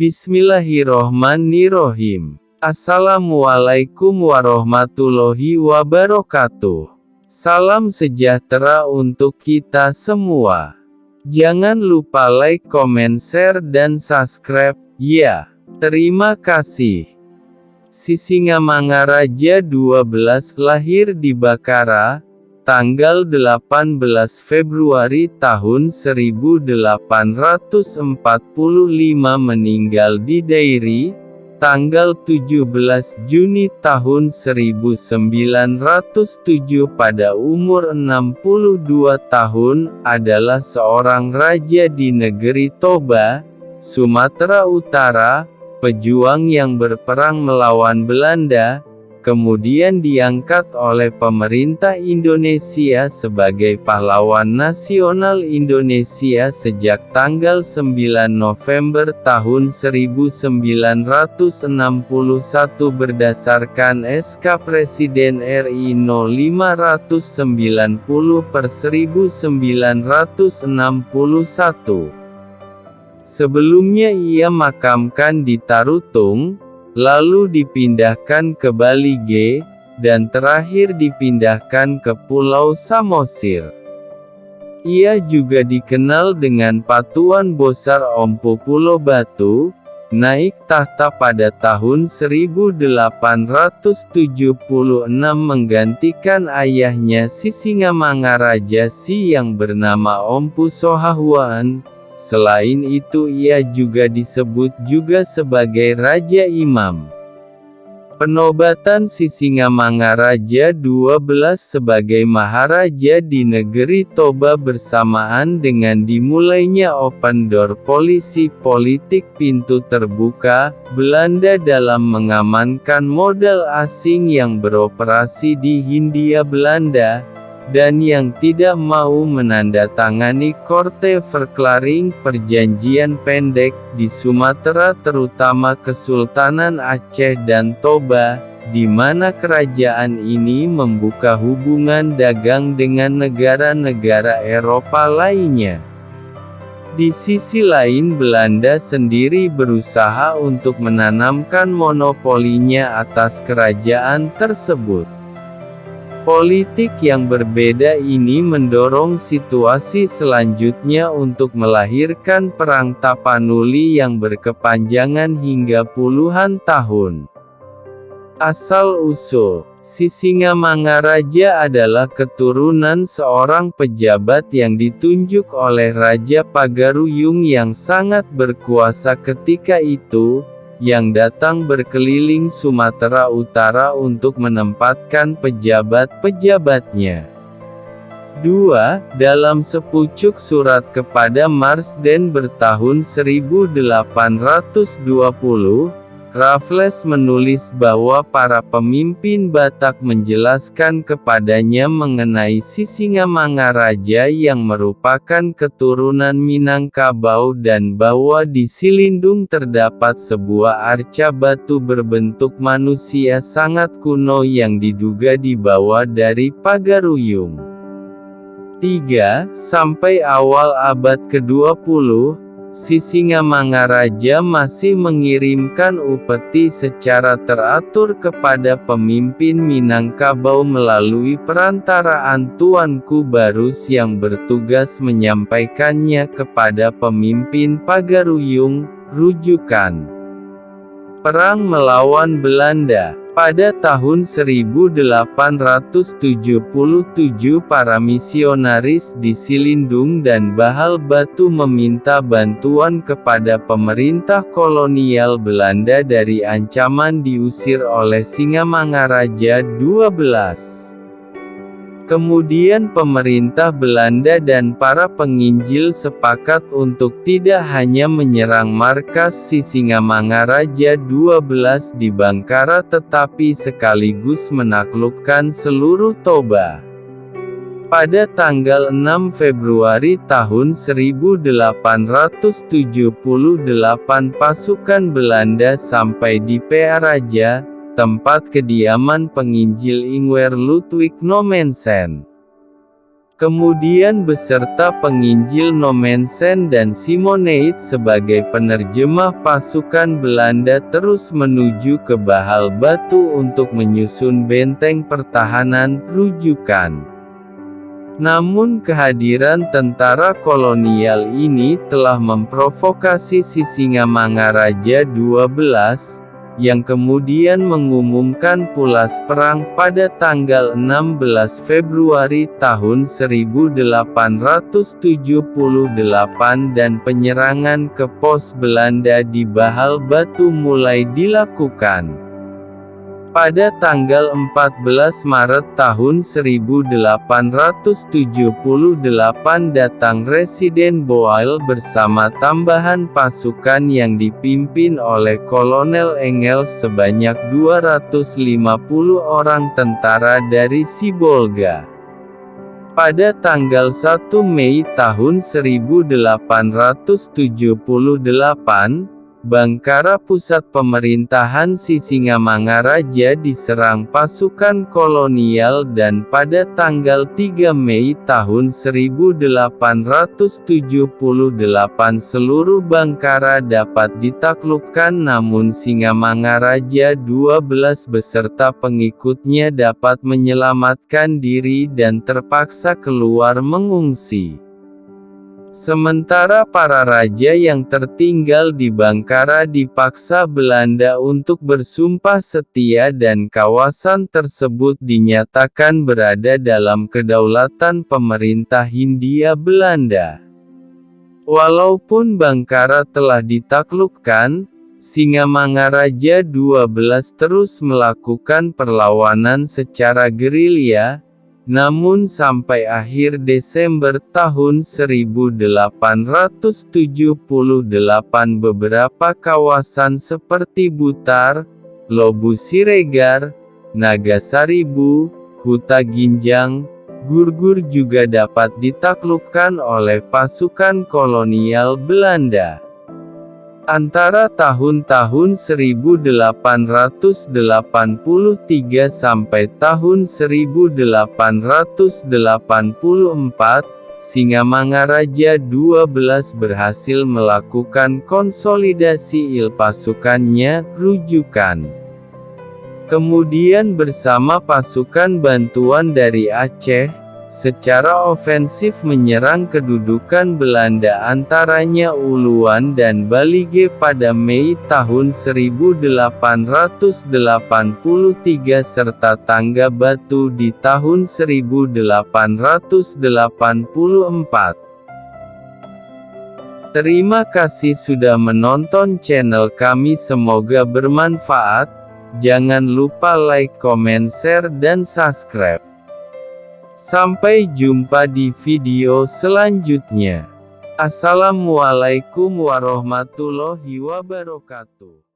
Bismillahirrohmanirrohim. Assalamualaikum warahmatullahi wabarakatuh. Salam sejahtera untuk kita semua. Jangan lupa like, comment, share, dan subscribe, ya. Terima kasih. Sisingamangaraja 12 lahir di Bakara, tanggal 18 Februari tahun 1845, meninggal di Dairi, tanggal 17 Juni tahun 1907 pada umur 62 tahun, adalah seorang raja di negeri Toba, Sumatera Utara, pejuang yang berperang melawan Belanda, kemudian diangkat oleh pemerintah Indonesia sebagai pahlawan nasional Indonesia sejak tanggal 9 November tahun 1961 berdasarkan SK Presiden RI No. 590/1961. Sebelumnya ia makamkan di Tarutung, lalu dipindahkan ke Bali G, dan terakhir dipindahkan ke Pulau Samosir. Ia juga dikenal dengan Patuan Bosar Ompu Pulo Batu, naik tahta pada tahun 1876 menggantikan ayahnya Sisingamangaraja Si yang bernama Ompu Sohahuan. Selain itu ia juga disebut juga sebagai Raja Imam. Penobatan Sisingamangaraja 12 sebagai Maharaja di negeri Toba bersamaan dengan dimulainya Open Door Policy politik pintu terbuka, Belanda dalam mengamankan modal asing yang beroperasi di Hindia Belanda, dan yang tidak mau menandatangani Korte Verklaring perjanjian pendek di Sumatera terutama Kesultanan Aceh dan Toba, di mana kerajaan ini membuka hubungan dagang dengan negara-negara Eropa lainnya. Di sisi lain Belanda sendiri berusaha untuk menanamkan monopolinya atas kerajaan tersebut. Politik yang berbeda ini mendorong situasi selanjutnya untuk melahirkan Perang Tapanuli yang berkepanjangan hingga puluhan tahun. Asal-usul Sisingamangaraja adalah keturunan seorang pejabat yang ditunjuk oleh Raja Pagaruyung yang sangat berkuasa ketika itu, yang datang berkeliling Sumatera Utara untuk menempatkan pejabat-pejabatnya. 2. Dalam sepucuk surat kepada Marsden bertahun 1820, Raffles menulis bahwa para pemimpin Batak menjelaskan kepadanya mengenai Sisingamangaraja yang merupakan keturunan Minangkabau dan bahwa di Silindung terdapat sebuah arca batu berbentuk manusia sangat kuno yang diduga dibawa dari Pagaruyung. 3. Sampai awal abad ke-20, Sisingamangaraja masih mengirimkan upeti secara teratur kepada pemimpin Minangkabau melalui perantaraan Tuanku Barus yang bertugas menyampaikannya kepada pemimpin Pagaruyung. Rujukan Perang melawan Belanda. Pada tahun 1877 para misionaris di Silindung dan Bahal Batu meminta bantuan kepada pemerintah kolonial Belanda dari ancaman diusir oleh Singamangaraja 12. Kemudian pemerintah Belanda dan para penginjil sepakat untuk tidak hanya menyerang markas Sisingamangaraja 12 di Bangkara tetapi sekaligus menaklukkan seluruh Toba. Pada tanggal 6 Februari tahun 1878 pasukan Belanda sampai di Pearaja, tempat kediaman penginjil Ingwer Ludwig Nommensen. Kemudian beserta penginjil Nommensen dan Simoneit sebagai penerjemah pasukan Belanda terus menuju ke Bahal Batu untuk menyusun benteng pertahanan rujukan. Namun kehadiran tentara kolonial ini telah memprovokasi Sisingamangaraja XII, yang kemudian mengumumkan pulas perang pada tanggal 16 Februari tahun 1878 dan penyerangan ke pos Belanda di Bahal Batu mulai dilakukan. Pada tanggal 14 Maret tahun 1878 datang Residen Boyle bersama tambahan pasukan yang dipimpin oleh Kolonel Engels sebanyak 250 orang tentara dari Sibolga. Pada tanggal 1 Mei tahun 1878, Bangkara pusat pemerintahan Sisingamangaraja diserang pasukan kolonial dan pada tanggal 3 Mei tahun 1878 seluruh Bangkara dapat ditaklukkan namun Singamangaraja XII beserta pengikutnya dapat menyelamatkan diri dan terpaksa keluar mengungsi. Sementara para raja yang tertinggal di Bangkara dipaksa Belanda untuk bersumpah setia dan kawasan tersebut dinyatakan berada dalam kedaulatan pemerintah Hindia Belanda. Walaupun Bangkara telah ditaklukkan, Singamangaraja XII terus melakukan perlawanan secara gerilya. Namun sampai akhir Desember tahun 1878 beberapa kawasan seperti Butar, Lobu Siregar, Nagasaribu, Huta Ginjang, Gurgur juga dapat ditaklukkan oleh pasukan kolonial Belanda. Antara tahun-tahun 1883 sampai tahun 1884, Singamangaraja XII berhasil melakukan konsolidasi pasukannya rujukan. Kemudian bersama pasukan bantuan dari Aceh, secara ofensif menyerang kedudukan Belanda antaranya Uluan dan Balige pada Mei tahun 1883 serta Tangga Batu di tahun 1884. Terima kasih sudah menonton channel kami, semoga bermanfaat. Jangan lupa like, comment, share, dan subscribe. Sampai jumpa di video selanjutnya. Assalamualaikum warahmatullahi wabarakatuh.